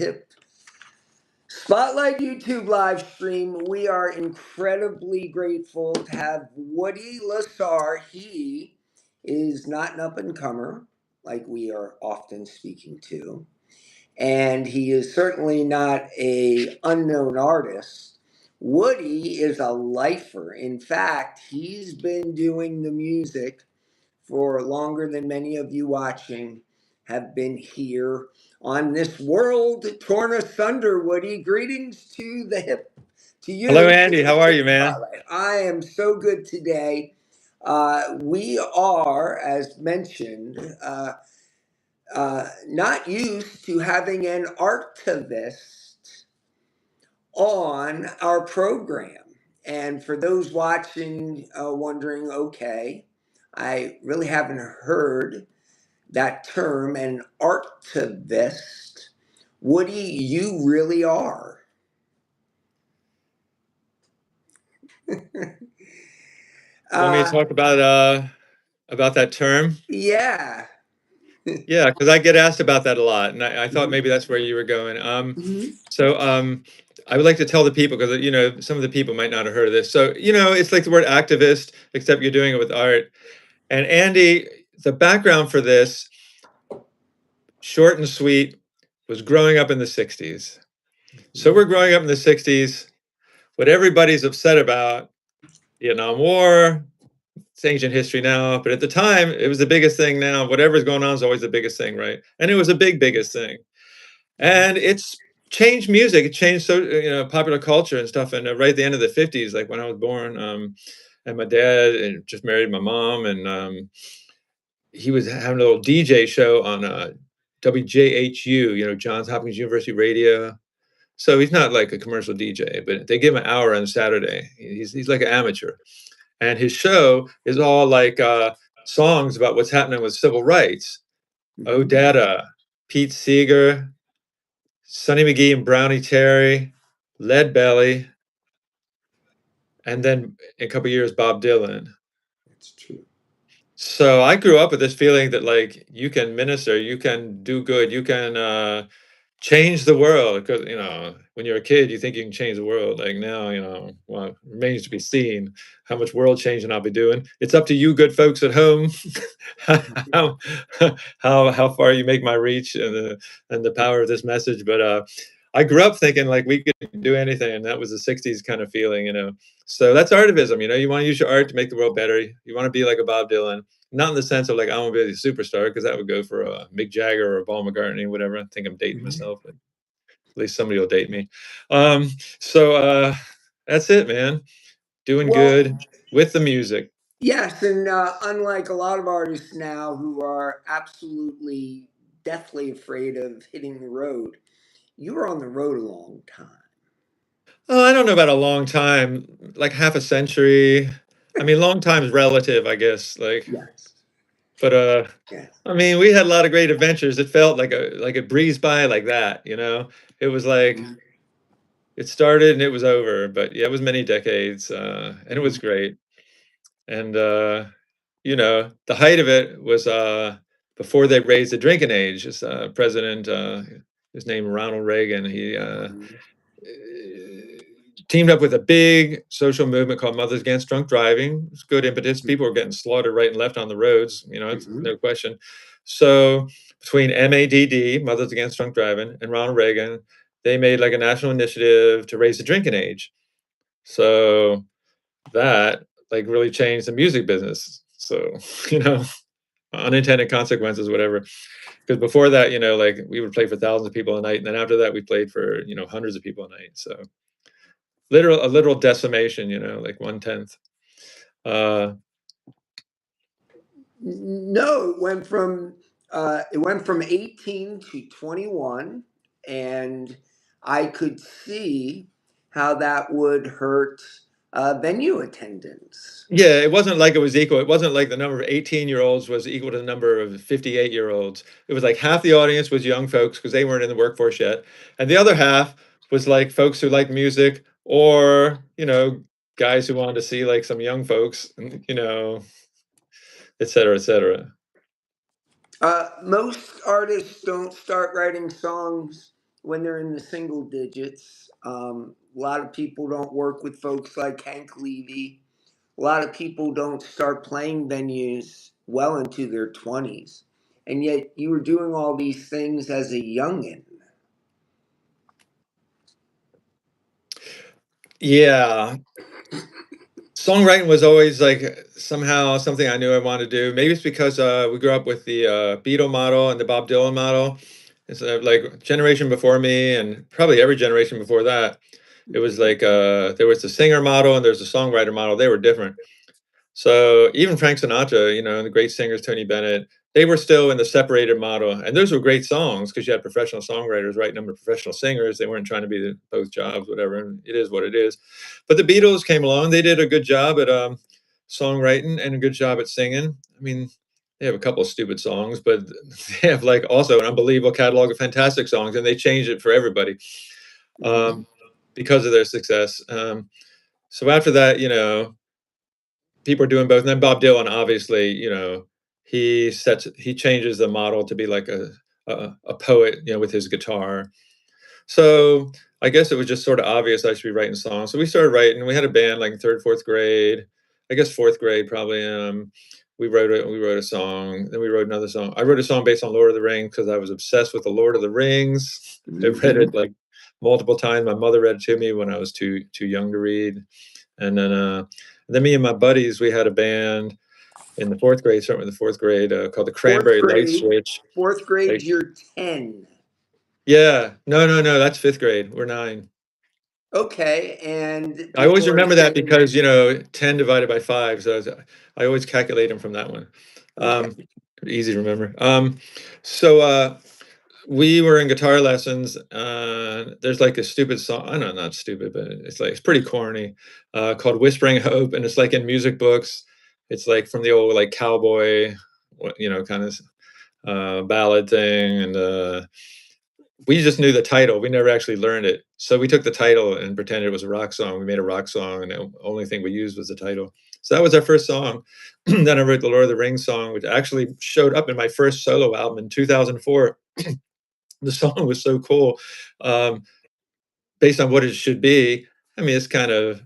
hip Spotlight YouTube live stream. We are incredibly grateful to have Woody Lissauer. He is not an up and comer like we are often speaking to, and he is certainly not a unknown artist. Woody is a lifer. In fact, he's been doing the music for longer than many of you watching have been here on this world torn asunder. Woody, greetings to the hip, to you. Hello, Andy. How are you, man? Spotlight. I am so good today. We are, as mentioned, not used to having an artivist on our program. And for those watching, wondering, okay, I really haven't heard that term, an artivist. Woody, you really are. Want me to talk about that term? Yeah. Yeah, because I get asked about that a lot, and I thought maybe that's where you were going. So I would like to tell the people, because some of the people might not have heard of this. So it's like the word activist, except you're doing it with art. And Andy, the background for this, short and sweet, was growing up in the '60s. So we're growing up in the '60s. What everybody's upset about, Vietnam War. It's ancient history now, but at the time, it was the biggest thing. Now, whatever's going on is always the biggest thing, right? And it was a biggest thing. And it's changed music. It changed popular culture and stuff. And right at the end of the '50s, like when I was born, and my dad and just married my mom, and he was having a little DJ show on WJHU, Johns Hopkins University Radio. So he's not like a commercial DJ, but they give him an hour on Saturday. He's like an amateur. And his show is all like songs about what's happening with civil rights. Oh Dada, Pete Seeger, Sonny McGee and Brownie Terry, Lead Belly, and then in a couple of years, Bob Dylan. That's true. So I grew up with this feeling that like you can minister, you can do good, you can change the world. Because when you're a kid, you think you can change the world. Like now, well, it remains to be seen how much world changing I'll be doing. It's up to you, good folks at home, how far you make my reach and the power of this message. But I grew up thinking like we could do anything, and that was the '60s kind of feeling. So that's artivism. You want to use your art to make the world better. You want to be like a Bob Dylan. Not in the sense of like I want to be a superstar, because that would go for Mick Jagger or Paul McCartney, whatever. I think I'm dating myself, but at least somebody will date me. So that's it, man. Doing good with the music. Yes, and unlike a lot of artists now who are absolutely deathly afraid of hitting the road, you were on the road a long time. Oh, I don't know about a long time, like half a century. I mean, long time is relative, I guess. Like, Yes. but Yes. I mean, we had a lot of great adventures. It felt like a breeze by like that. It was like it started and it was over. But yeah, it was many decades, and it was great. And the height of it was before they raised the drinking age. This president, his name Ronald Reagan, he teamed up with a big social movement called Mothers Against Drunk Driving. It's good impetus. People were getting slaughtered right and left on the roads, it's no question. So between MADD, Mothers Against Drunk Driving, and Ronald Reagan, they made like a national initiative to raise the drinking age. So that like really changed the music business. So, unintended consequences, whatever. Because before that, like we would play for thousands of people a night. And then after that, we played for, hundreds of people a night. So a literal decimation, like 1/10. No, it went from 18 to 21, and I could see how that would hurt venue attendance. Yeah, it wasn't like it was equal. It wasn't like the number of 18-year-olds was equal to the number of 58-year-olds. It was like half the audience was young folks because they weren't in the workforce yet. And the other half was like folks who liked music, or, guys who wanted to see like some young folks, et cetera, et cetera. Most artists don't start writing songs when they're in the single digits. A lot of people don't work with folks like Hank Levy. A lot of people don't start playing venues well into their 20s. And yet you were doing all these things as a youngin'. Yeah, songwriting was always like somehow something I knew I wanted to do. Maybe it's because we grew up with the Beatle model and the Bob Dylan model. It's like generation before me, and probably every generation before that. It was like there was the singer model and there's the songwriter model. They were different. So even Frank Sinatra, you know, and the great singers, Tony Bennett, they were still in the separated model. And those were great songs because you had professional songwriters writing them to professional singers. They weren't trying to be both jobs, whatever. And it is what it is. But the Beatles came along. They did a good job at songwriting and a good job at singing. I mean, they have a couple of stupid songs, but they have like also an unbelievable catalog of fantastic songs, and they changed it for everybody Mhm. because of their success. So after that, you know, people are doing both. And then Bob Dylan, obviously, you know, he changes the model to be like a poet, you know, with his guitar. So I guess it was just sort of obvious I should be writing songs. So we started writing. We had a band like in third, fourth grade. I guess fourth grade probably. We wrote a song. Then we wrote another song. I wrote a song based on Lord of the Rings because I was obsessed with the Lord of the Rings. I read it like multiple times. My mother read it to me when I was too young to read. And then me and my buddies, we had a band in the fourth grade, starting with the fourth grade, called the Fourth Cranberry Light grade. Switch. Fourth grade, Like, you're 10. yeah, no, no, no, that's fifth grade. We're nine. Okay. And I always people are remember that saying, because, you know, 10 divided by 5. So I always calculate them from that one. okay. Um, Easy to remember. So we were in guitar lessons. There's like a stupid song. I know, not stupid, but it's pretty corny, called "Whispering Hope," and it's like in music books. It's like from the old like cowboy, you know, kind of ballad thing, and we just knew the title. We never actually learned it, so we took the title and pretended it was a rock song. We made a rock song, and the only thing we used was the title. So that was our first song. Then I wrote the Lord of the Rings song, which actually showed up in my first solo album in 2004. The song was so cool, um, based on what it should be. I mean, it's kind of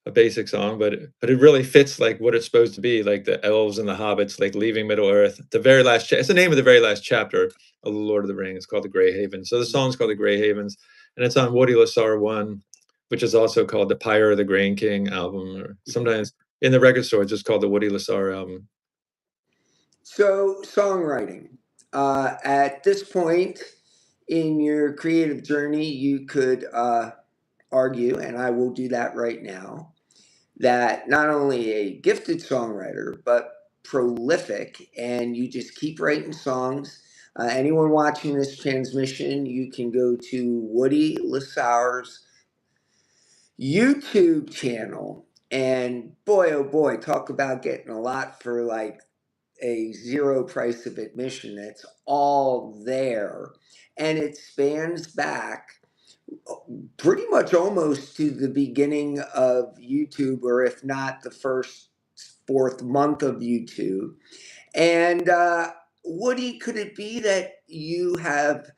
a basic song, but it really fits like what it's supposed to be, like the elves and the hobbits, like leaving Middle Earth. The very last, it's the name of the very last chapter of the Lord of the Rings. It's called the Grey Havens. So the song's called the Grey Havens, and it's on Woody Lissauer One, which is also called the Pyre of the Grain King album, or sometimes in the record store it's just called the Woody Lissauer album. So, songwriting. At this point in your creative journey, you could argue, and I will do that right now, that not only a gifted songwriter, but prolific, and you just keep writing songs. Anyone watching this transmission, you can go to Woody Lissauer's YouTube channel, and boy, oh boy, talk about getting a lot for like a zero price of admission. It's all there, and it spans back pretty much almost to the beginning of YouTube, or if not the first fourth month of YouTube. And Woody, could it be that you have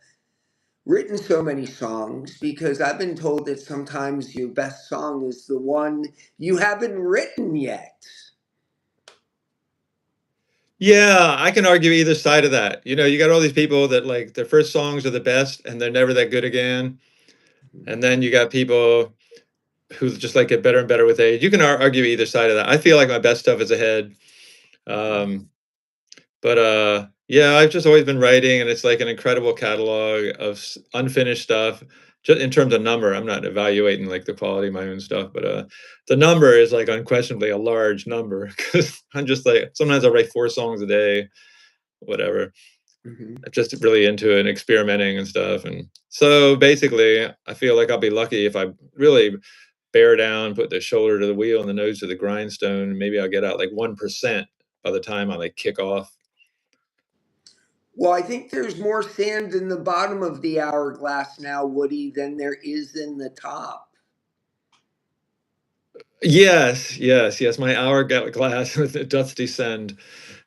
written so many songs? Because I've been told that sometimes your best song is the one you haven't written yet. Yeah, I can argue either side of that. You know, you got all these people that like their first songs are the best and they're never that good again. And then you got people who just like get better and better with age. You can argue either side of that. I feel like my best stuff is ahead. Um, but yeah, I've just always been writing, and it's like an incredible catalog of unfinished stuff. Just in terms of number, I'm not evaluating like the quality of my own stuff, but the number is like unquestionably a large number because I'm just like sometimes I write 4 songs a day, whatever. Mhm. I'm just really into it and experimenting and stuff. And so basically, I feel like I'll be lucky if I really bear down, put the shoulder to the wheel and the nose to the grindstone. Maybe I'll get out like 1% by the time I like kick off. Well, I think there's more sand in the bottom of the hourglass now, Woody, than there is in the top. Yes, yes, yes. My hourglass doth descend.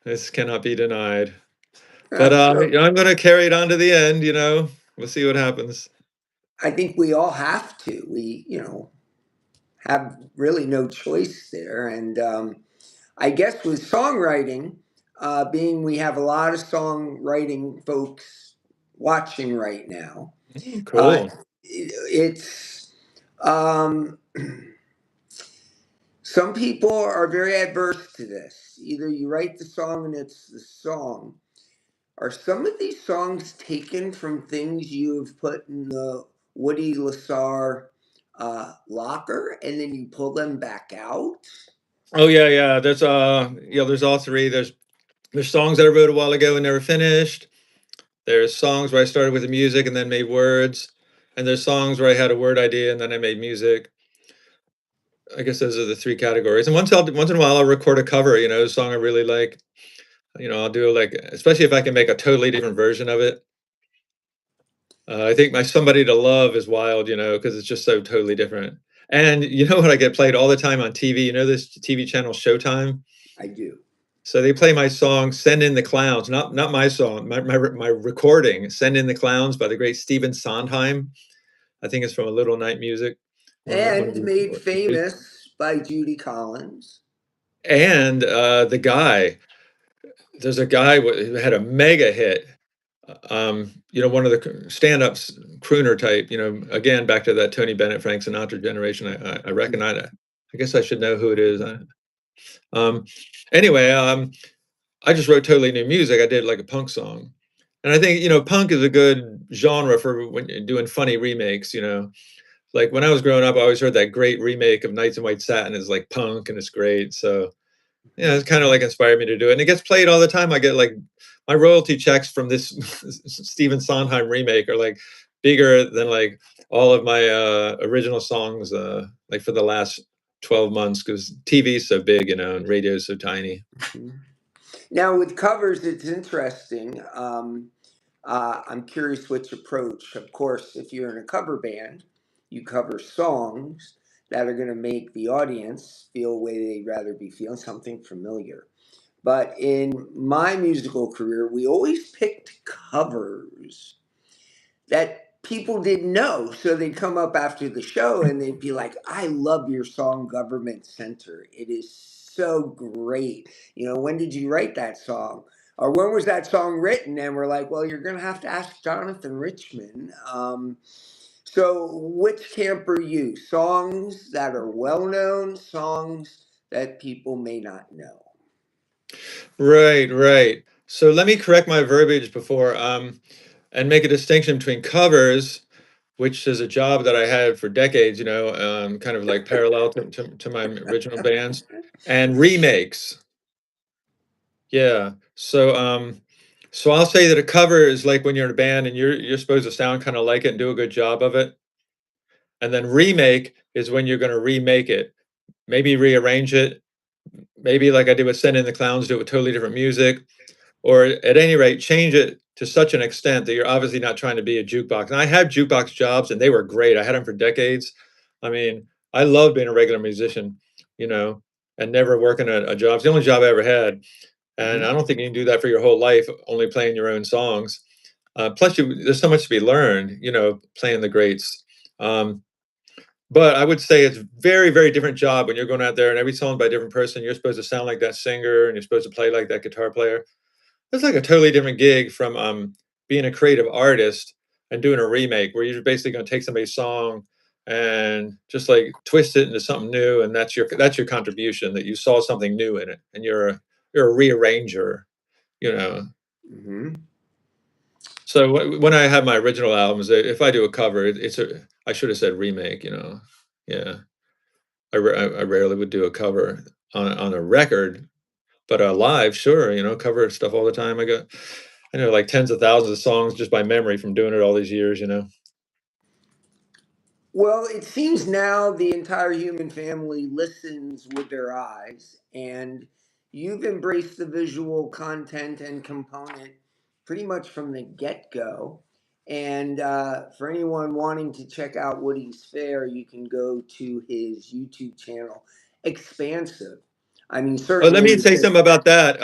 This cannot be denied. But So, I'm going to carry it on to the end. You know, we'll see what happens. I think we all have to. We, have really no choice there. And I guess with songwriting, being we have a lot of songwriting folks watching right now, uh, Cool. it's some people are very adverse to this. Either you write the song and it's the song. Are some of these songs taken from things you have put in the Woody Lissauer locker and then you pull them back out? Oh yeah, yeah. There's all three. There's songs that I wrote a while ago and never finished. There's songs where I started with the music and then made words. And there's songs where I had a word idea and then I made music. I guess those are the three categories. And once in a while I'll record a cover, a song I really like. I'll do like, especially if I can make a totally different version of it. I think my Somebody to Love is wild, because it's just so totally different. And you know what I get played all the time on TV? You know this TV channel Showtime? I do. So they play my song "Send in the Clowns," not my song, my recording "Send in the Clowns" by the great Stephen Sondheim. I think it's from A Little Night Music, one of And made the famous by Judy Collins. and there's a guy who had a mega hit. One of the stand-ups crooner type. Again back to that Tony Bennett, Frank Sinatra generation. I recognize it. I guess I should know who it is. Um, anyway, I just wrote totally new music. I did like a punk song. And I think, punk is a good genre for when you're doing funny remakes, Like when I was growing up, I always heard that great remake of Nights in White Satin is like punk and it's great. So, yeah, it's kind of like inspired me to do it. And it gets played all the time. I get like my royalty checks from this Stephen Sondheim remake are like bigger than like all of my original songs like for the last 12 months because TV is so big, and radio is so tiny. Now, with covers, it's interesting. I'm curious which approach. Of course, if you're in a cover band, you cover songs that are going to make the audience feel the way they'd rather be feeling, something familiar. But in my musical career, we always picked covers that people didn't know. So they'd come up after the show and they'd be like, I love your song Government Center. It is so great. When did you write that song? Or when was that song written? And we're like, well, you're going to have to ask Jonathan Richman. So, which camp are you? Songs that are well known, songs that people may not know? Right, right. So let me correct my verbiage before and make a distinction between covers, which is a job that I had for decades, kind of like parallel to my original bands, and remakes. Yeah. So I'll say that a cover is like when you're in a band and you're supposed to sound kind of like it and do a good job of it. And then remake is when you're going to remake it, maybe rearrange it, maybe like I did with Send in the Clowns, do it with totally different music, or at any rate, change it to such an extent that you're obviously not trying to be a jukebox. And I had jukebox jobs and they were great. I had them for decades. I mean, I loved being a regular musician, you know, and never working a job. It's the only job I ever had. And I Mhm. don't think you can do that for your whole life, only playing your own songs. Plus, there's so much to be learned, playing the greats. Um, but I would say it's very, very different job when you're going out there and every song by a different person. You're supposed to sound like that singer and you're supposed to play like that guitar player. It's like a totally different gig from being a creative artist and doing a remake where you're basically going to take somebody's song and just like twist it into something new, and that's your contribution that you saw something new in it, and you're a rearranger, you know. Mhm. So when I have my original albums, if I do a cover, I should have said remake, Yeah, I rarely would do a cover on a record, but live, sure, cover stuff all the time. I know like tens of thousands of songs just by memory from doing it all these years. Well, it seems now the entire human family listens with their eyes, and you've embraced the visual content and component pretty much from the get go. And for anyone wanting to check out Woody's Fair, you can go to his YouTube channel, Expansive. I mean, But let me certainly. say something about that,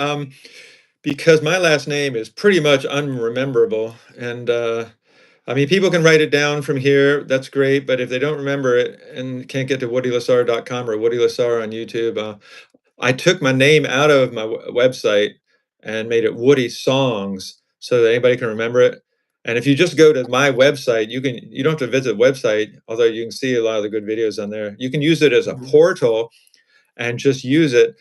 because my last name is pretty much unrememberable, and I mean, people can write it down from here. That's great. But if they don't remember it and can't get to woodylissauer.com or Woody Lissauer on YouTube, I took my name out of my website and made it Woody Songs so that anybody can remember it. And if you just go to my website, you don't have to visit the website, although you can see a lot of the good videos on there. You can use it as a portal and just use it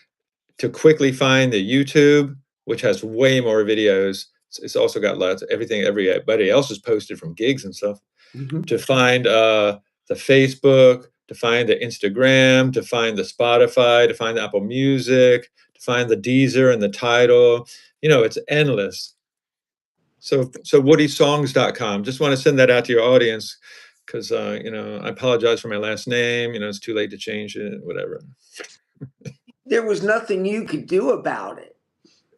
to quickly find the YouTube, which has way more videos. It's also got lots of everything everybody else has posted from gigs and stuff. To find the Facebook, to find the Instagram, to find the Spotify, to find the Apple Music, to find the Deezer and the Tidal. It's endless. So woodysongs.com. Just want to send that out to your audience because I apologize for my last name. It's too late to change it, whatever. There was nothing you could do about it.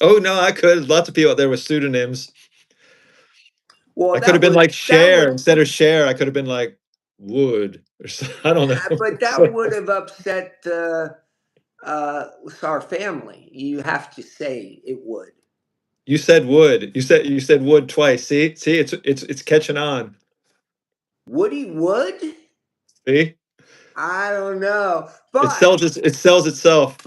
Oh no, I could. Lots of people out there with pseudonyms. Well, I could have been like Cher instead of Cher. I could have been like Wood or I don't know. but that would have upset our family. You have to say it would. You said Wood. You said Wood twice. See, it's catching on. Woody Wood? See, I don't know, it but sells itself.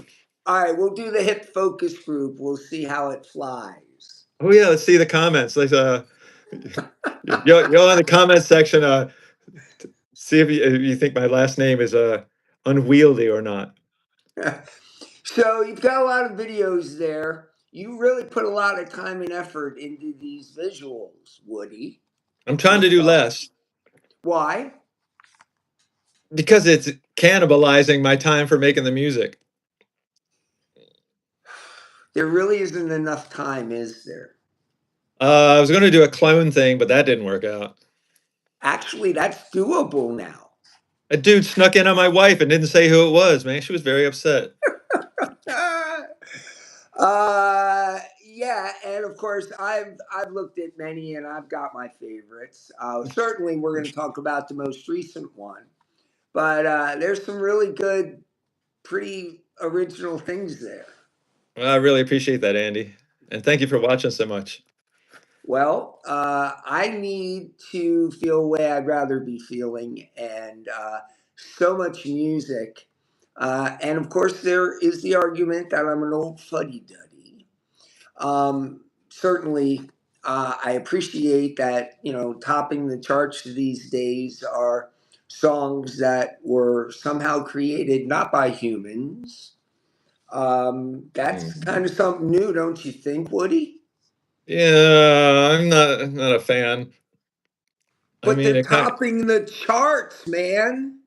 all right, we'll do the hip focus group. We'll see how it flies. Oh yeah, let's see the comments. Like you're in the comment section. See if you think my last name is unwieldy or not. So you've got a lot of videos there. You really put a lot of time and effort into these visuals, Woody. I'm trying to do less Why? because it's cannibalizing my time for making the music. There really isn't enough time, is there? I was going to do a clone thing, but that didn't work out. Actually, that's doable now. A dude snuck in on my wife and didn't say who it was, man. She was very upset. Yeah, and of course I've looked at many and I've got my favorites. Certainly we're going to talk about the most recent one, but there's some really good, pretty original things there. Well, I really appreciate that, Andy, and thank you for watching so much. Well, I need to feel the way I'd rather be feeling, and so much music. And of course, there is the argument that I'm an old fuddy duddy. Certainly, I appreciate that, topping the charts these days are songs that were somehow created not by humans. That's kind of something new, don't you think, Woody? Yeah, I'm not a fan. But I mean, they're topping the charts, man.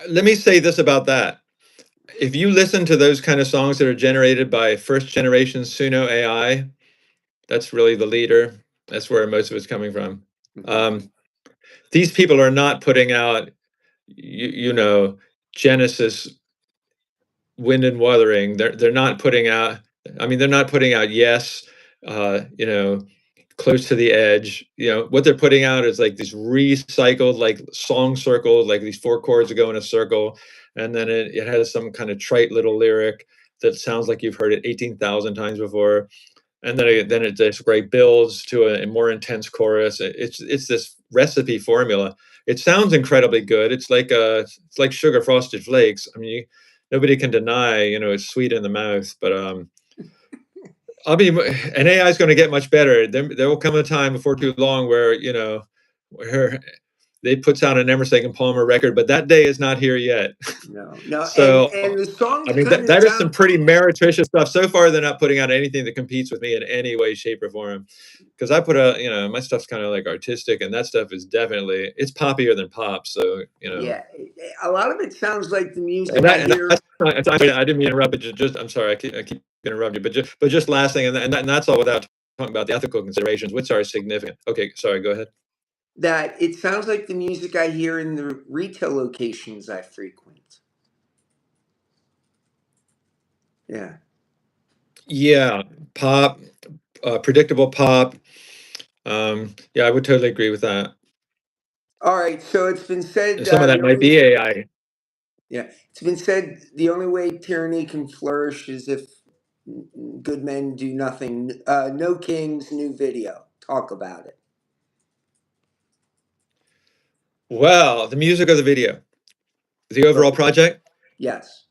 Let me say this about that. If you listen to those kind of songs that are generated by first generation Suno AI, that's really the leader. That's where most of it's coming from. These people are not putting out, Genesis, Wind and Wuthering. They're not putting out. I mean, they're not putting out Yes, Close to the Edge. What they're putting out is like these recycled like song circles, like these four chords that go in a circle, and then it has some kind of trite little lyric that sounds like you've heard it 18,000 times before, and then it just builds to a more intense chorus. It's this recipe formula. It sounds incredibly good. It's like sugar frosted flakes. I mean, nobody can deny it's sweet in the mouth, but an AI is going to get much better. There will come a time before too long where where they puts out an Emerson and Palmer record, but that day is not here yet. No. So and the songs, I mean, that is some pretty meretricious stuff. So far, they're not putting out anything that competes with me in any way, shape, or form. Because I put my stuff's kind of like artistic, and that stuff is definitely it's poppier than pop. So Yeah, a lot of it sounds like the music And I that, hear. I didn't mean to interrupt, but just I'm sorry, I keep interrupting you, but just last thing, and that's all without talking about the ethical considerations, which are significant. Okay, sorry, go ahead. That it sounds like the music I hear in the retail locations I frequent. Yeah. Yeah, pop, predictable pop. Yeah, I would totally agree with that. All right, so it's been said. Some of that might be AI. Yeah, it's been said the only way tyranny can flourish is if good men do nothing. No kings, new video. Talk about it. Well, the music of the video, the overall Both. project. Yes.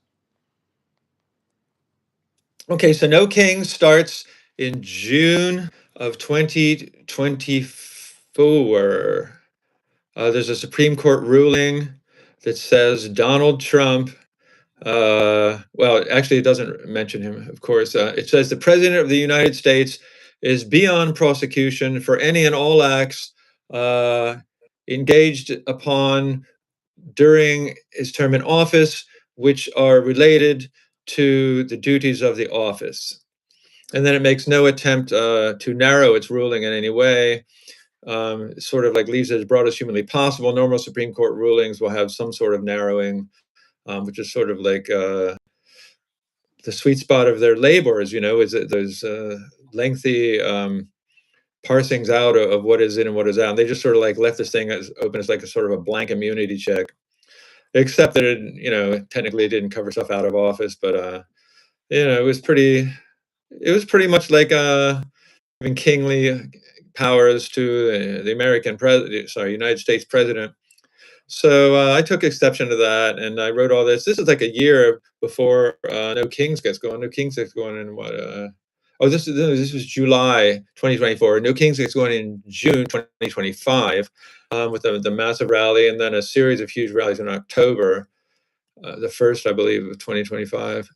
Okay, so No King starts in June of 2024. There's a Supreme Court ruling that says Donald Trump, well, actually, it doesn't mention him, of course. It says the President of the United States is beyond prosecution for any and all acts uh, engaged upon during his term in office, which are related to the duties of the office. And then it makes no attempt to narrow its ruling in any way. Sort of like leaves it as broad as humanly possible. Normal Supreme Court rulings will have some sort of narrowing, which is sort of like the sweet spot of their labors, is that there's lengthy parsings out of what is in and what is out. And they just sort of like left this thing as open as like a sort of a blank immunity check, except that it, technically it didn't cover stuff out of office, but it was pretty much like giving kingly powers to the American president, sorry, United States president. So I took exception to that, and I wrote all this. This is like a year before No Kings gets going. No Kings gets going in what? Oh, this was July 2024. No Kings gets going in June 2025 with the massive rally, and then a series of huge rallies in October. The first, I believe, of 2025.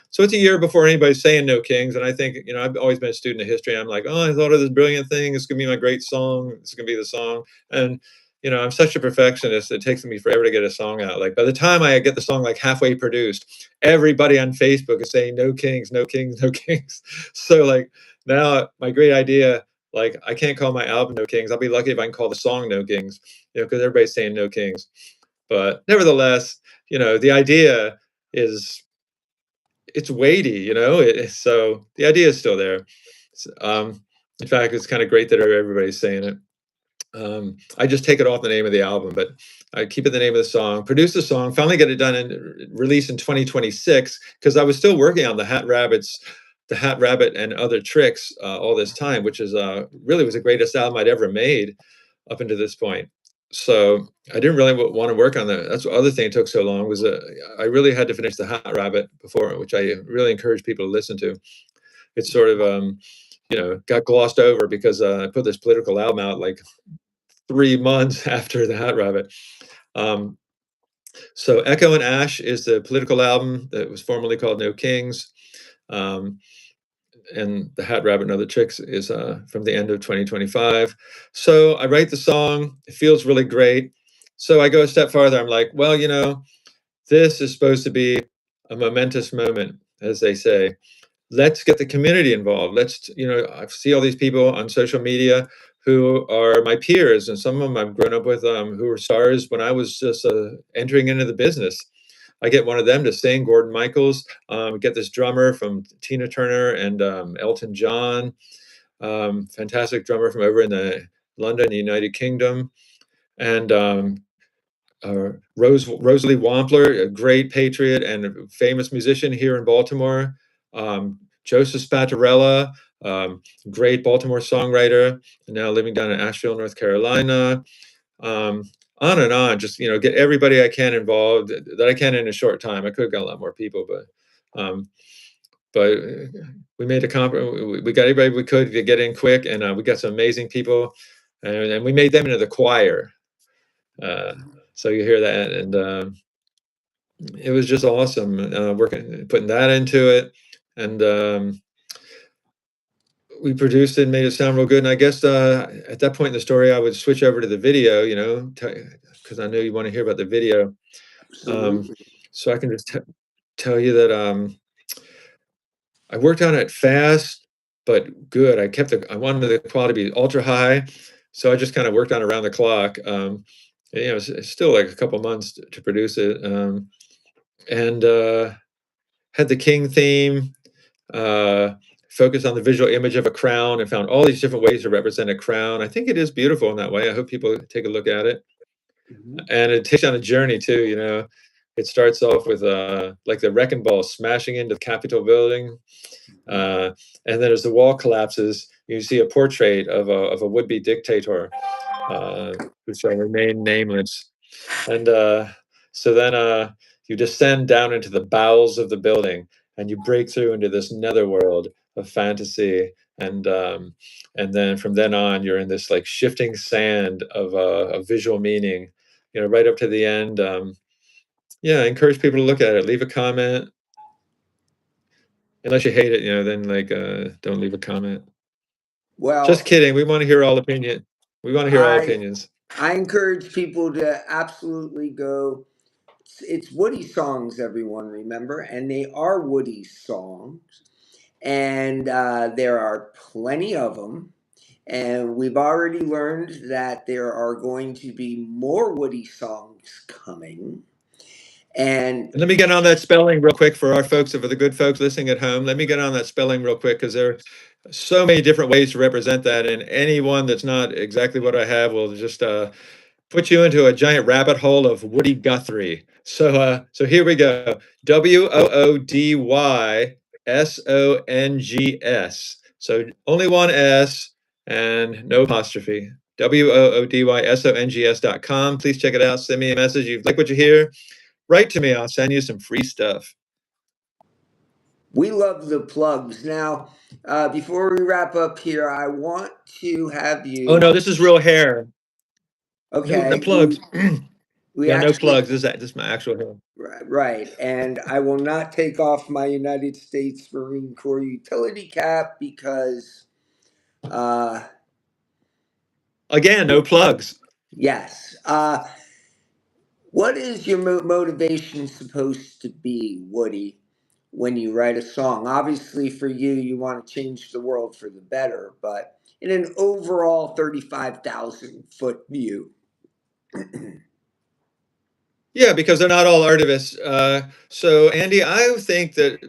So it's a year before anybody's saying No Kings. And I think, I've always been a student of history. I'm like, oh, I thought of this brilliant thing. It's going to be my great song. It's going to be the song. And, I'm such a perfectionist. It takes me forever to get a song out. Like by the time I get the song like halfway produced, everybody on Facebook is saying No Kings, No Kings, No Kings. So like now my great idea, like I can't call my album No Kings. I'll be lucky if I can call the song No Kings, because everybody's saying No Kings. But nevertheless, the idea is it's weighty, so the idea is still there. In fact, it's kind of great that everybody's saying it. I just take it off the name of the album, but I keep it the name of the song, produce the song, finally get it done and release in 2026, because I was still working on the Hat Rabbit and Other Tricks all this time, which is really was the greatest album I'd ever made up until this point. So I didn't really want to work on that. That's the other thing it took so long was I really had to finish the Hat Rabbit before, which I really encourage people to listen to. It's sort of got glossed over because I put this political album out like 3 months after the Hat Rabbit. So Echo and Ash is the political album that was formerly called No Kings. And the Hat Rabbit and Other Tricks is from the end of 2025. So I write the song. It feels really great. So I go a step farther. I'm like, well, this is supposed to be a momentous moment, as they say. Let's get the community involved. I see all these people on social media who are my peers, and some of them I've grown up with, who were stars when I was just entering into the business. I get one of them to sing, Gordon Michaels. Get this drummer from Tina Turner and Elton John, fantastic drummer from over in the London, United Kingdom, and Rosalie Wampler, a great patriot and a famous musician here in Baltimore. Joseph Spattarella, great Baltimore songwriter, and now living down in Asheville, North Carolina. On and on, just get everybody I can involved that I can in a short time. I could have got a lot more people, but we made a compromise. We got everybody we could to get in quick, and we got some amazing people, and we made them into the choir. So you hear that, and it was just awesome putting that into it, and we produced it and made it sound real good. And I guess at that point in the story, I would switch over to the video, because I know you want to hear about the video. So I can just tell you that I worked on it fast, but good. I wanted the quality to be ultra high, so I just kind of worked on it around the clock. It's still like a couple months to produce it, and had the king theme. Focused on the visual image of a crown and found all these different ways to represent a crown. I think it is beautiful in that way. I hope people take a look at it. And it takes you on a journey too. It starts off with like the wrecking ball smashing into the Capitol building, and then as the wall collapses, you see a portrait of a would-be dictator who shall remain nameless. And so then you descend down into the bowels of the building, and you break through into this netherworld of fantasy. And then from then on, you're in this like shifting sand of visual meaning, right up to the end. Yeah, I encourage people to look at it. Leave a comment. Unless you hate it, then like don't leave a comment. Just Well, kidding. We want to hear all opinion. We want to hear all I opinions. I encourage people to absolutely go. It's Woody songs, everyone remember, and they are Woody songs, and there are plenty of them. And we've already learned that there are going to be more Woody songs coming. And And let me get on that spelling real quick for our folks, for the good folks listening at home. Let me get on that spelling real quick because there are so many different ways to represent that, and any one that's not exactly what I have will just put you into a giant rabbit hole of Woody Guthrie. So here we go. Woodysongs. So only one S and no apostrophe. Woodysongs.com. Please check it out. Send me a message. You like what you hear? Write to me. I'll send you some free stuff. we love the plugs. Now, before we wrap up here, I want to have Oh you. no, this is real hair. No Okay, plugs. we Yeah, no actually plugs. This is my actual hair. right, and I will not take off my United States Marine Corps utility cap because, uh, Again, no plugs. yes. What is your motivation supposed to be, Woody, when you write a song? Obviously, for you, you want to change the world for the better, but in an overall 35,000-foot view. Yeah, because they're not all artists. So Andy, I think that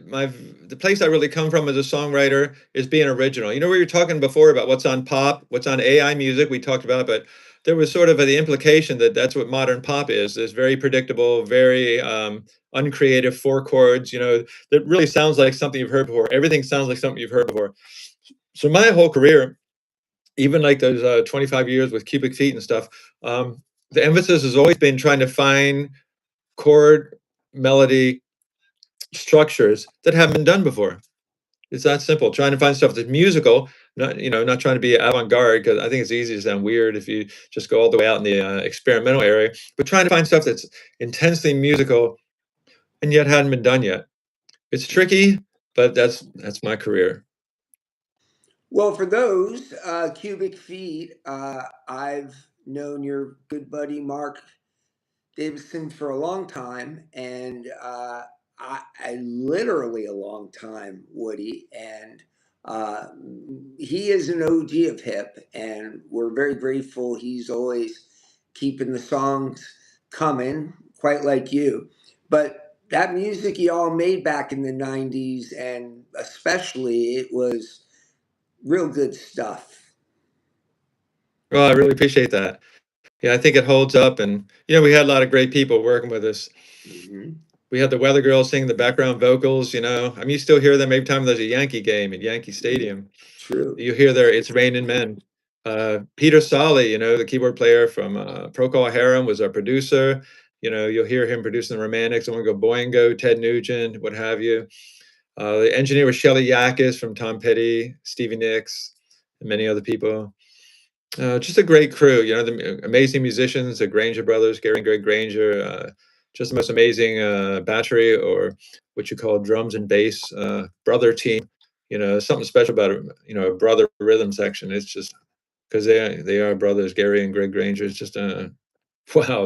the place I really come from as a songwriter is being original. We were talking before about what's on pop, what's on AI music. We talked about, but there was sort of the implication that that's what modern pop is. This very predictable, very uncreative four chords. That really sounds like something you've heard before. Everything sounds like something you've heard before. So my whole career, even like those 25 years with Cubic Feet and stuff, the emphasis has always been trying to find chord melody structures that haven't been done before. It's that simple. Trying to find stuff that's musical, not trying to be avant-garde, because I think it's easy to sound weird if you just go all the way out in the experimental area, but trying to find stuff that's intensely musical and yet hadn't been done yet. It's tricky, but that's my career. Well, for those cubic feet, I've known your good buddy Mark Davidson for a long time, and I literally a long time, Woody, and uh, he is an OG of hip, and we're very grateful. He's always keeping the songs coming, quite like you. But that music y'all made back in the '90s, and especially, it was real good stuff. Well, I really appreciate that. Yeah, I think it holds up, and we had a lot of great people working with us. Hmm. We had the Weather Girls sing the background vocals. I mean, you still hear them every time there's a Yankee game at Yankee Stadium. True. You hear their "It's Raining Men." Peter Solly, the keyboard player from Procol Harum, was our producer. You'll hear him producing the Romantics, Oingo Boingo, Ted Nugent, what have you. The engineer was Shelley Yakis from Tom Petty, Stevie Nicks, and many other people. Just a great crew, the amazing musicians, the Granger brothers, Gary and Greg Granger, just the most amazing battery, or what you call drums and bass brother team. Something special about a brother rhythm section. It's just because they are brothers, Gary and Greg Granger. It's just wow,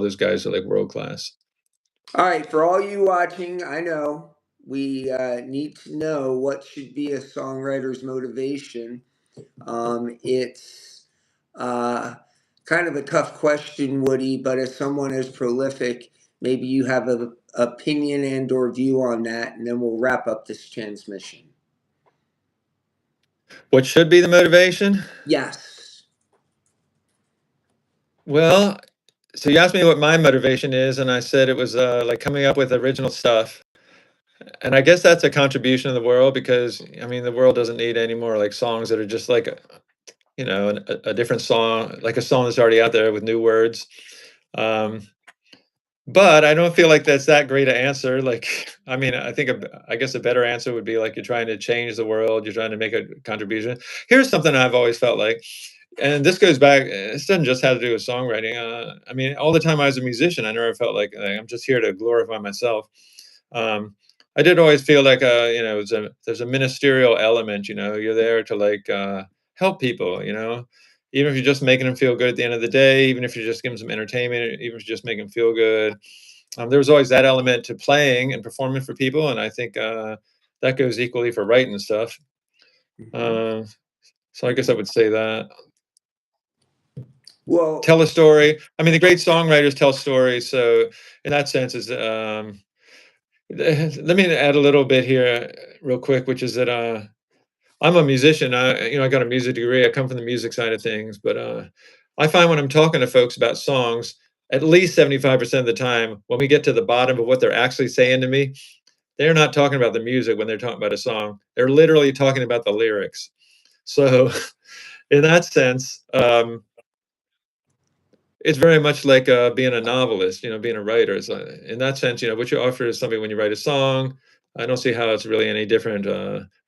those guys are like world class. All right, for all you watching, I know we need to know what should be a songwriter's motivation. It's kind of a tough question, Woody, but as someone as prolific, maybe you have an opinion and or view on that, and then we'll wrap up this transmission. What should be the motivation? Yes. Well, so you asked me what my motivation is, and I said it was like coming up with original stuff. And I guess that's a contribution to the world, because I mean the world doesn't need any more like songs that are just like you know, a different song, like a song that's already out there with new words. Um, but I don't feel like that's that great an answer. Like, I mean, I guess a better answer would be like you're trying to change the world, you're trying to make a contribution. Here's something I've always felt like, and this goes back. This doesn't just have to do with songwriting. I mean, all the time I was a musician, I never felt like I'm just here to glorify myself. Um, I did always feel like you know, there's a ministerial element. You know, you're there to like help people. You know, even if you're just making them feel good at the end of the day, even if you're just giving them some entertainment, even if you just make them feel good. There was always that element to playing and performing for people, and I think that goes equally for writing stuff. Mhm. Uh, so I guess I would say that. Well, Tell a story. I mean, the great songwriters tell stories. So in that sense, is let me add a little bit here, real quick, which is that I'm a musician. You know, I got a music degree. I come from the music side of things, but I find when I'm talking to folks about songs, at least 75% of the time, when we get to the bottom of what they're actually saying to me, they're not talking about the music when they're talking about a song. They're literally talking about the lyrics. So in that sense, it's very much like being a novelist, you know, being a writer. So in that sense, you know, what you offer is something when you write a song. I don't see how it's really any different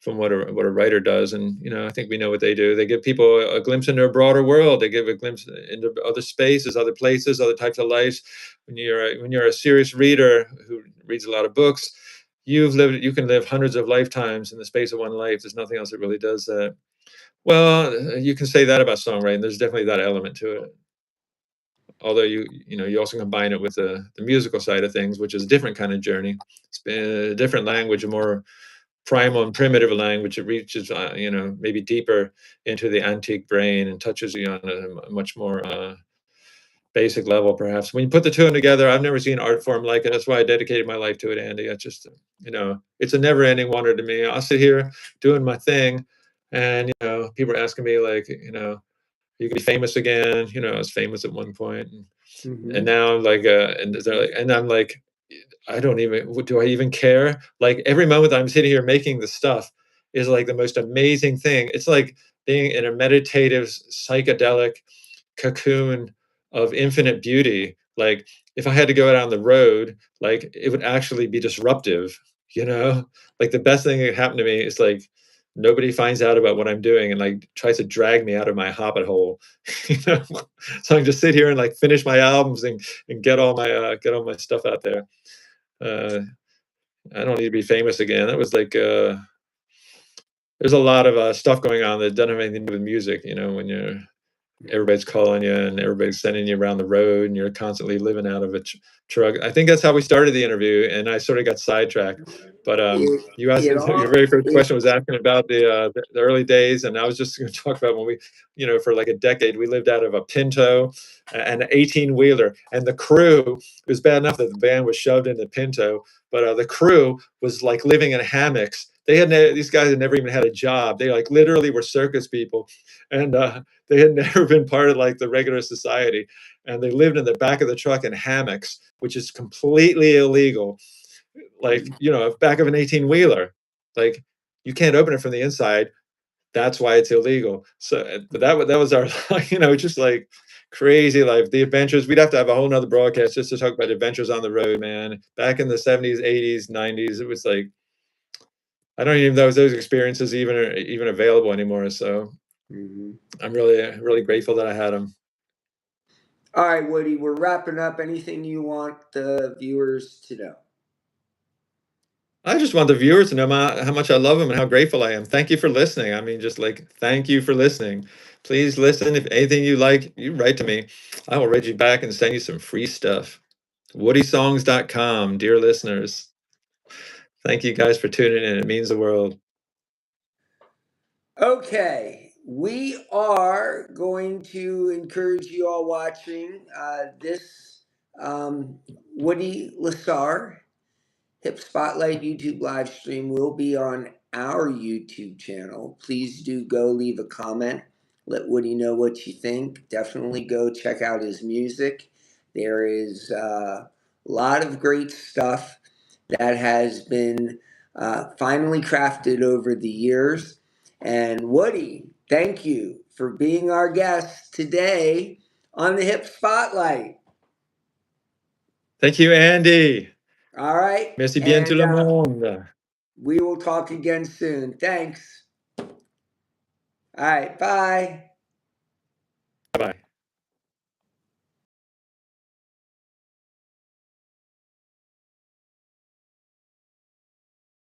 from what a writer does. And you know, I think we know what they do. They give people a glimpse into a broader world. They give a glimpse into other spaces, other places, other types of lives. When you're a serious reader who reads a lot of books, you can live hundreds of lifetimes in the space of one life. There's nothing else that really does that. Well, you can say that about songwriting. There's definitely that element to it, although you know you also combine it with the musical side of things, which is a different kind of journey. It's been a different language, a more primal and primitive language. It reaches you know, maybe deeper into the antique brain and touches you on a much more basic level, perhaps. When you put the two together, I've never seen art form like it. That's why I dedicated my life to it, Andy. It's just, you know, it's a never ending wonder to me. I'll sit here doing my thing, and you know, people are asking me like, you know, you can be famous again. You know, I was famous at one point, and mhm, now I'm like, and they're like, and I'm like, I don't even, do I even care? Like every moment I'm sitting here making the stuff is like the most amazing thing. It's like being in a meditative, psychedelic cocoon of infinite beauty. Like if I had to go out on the road, like it would actually be disruptive, you know? Like the best thing that happened to me is like nobody finds out about what I'm doing and like tries to drag me out of my hobbit hole. You know? So I can just sit here and like finish my albums and get all my stuff out there. Uh I don't need to be famous again. That was like there's a lot of stuff going on that doesn't have anything to do with music, you know, when you're mhm. everybody's calling you and everybody's sending you around the road and you're constantly living out of a truck. I think that's how we started the interview, and I sort of got sidetracked. But It you asked it your all very first it question was asking about the early days, and I was just going to talk about when we, you know, for like a decade we lived out of a Pinto, an 18 wheeler, and the crew, it was bad enough that the band was shoved in the Pinto, but the crew was like living in hammocks. These guys had never even had a job. They like literally were circus people, and they had never been part of like the regular society, and they lived in the back of the truck in hammocks, which is completely illegal. Like, you know, back of an 18 wheeler, like you can't open it from the inside. That's why it's illegal. So, but that was our, you know, just like crazy life, the adventures. We'd have to have a whole nother broadcast just to talk about adventures on the road, man. Back in the 70s, 80s, 90s, it was like I don't even know if those experiences even are even available anymore. So Mhm. I'm really grateful that I had them. All right, Woody, we're wrapping up. Anything you want the viewers to know? I just want the viewers to know how much I love them and how grateful I am. Thank you for listening. I mean, just like, thank you for listening. Please listen. If anything you like, you write to me. I will read you back and send you some free stuff. WoodySongs.com, dear listeners. Thank you guys for tuning in. It means the world. Okay, we are going to encourage you all watching this Woody Lissauer Hip Spotlight YouTube live stream will be on our YouTube channel. Please do go leave a comment. Let Woody know what you think. Definitely go check out his music. There is a lot of great stuff that has been finally crafted over the years. And Woody, thank you for being our guest today on the Hip Spotlight. Thank you, Andy. All right. Merci bien tout le monde. We will talk again soon. Thanks. All right. Bye.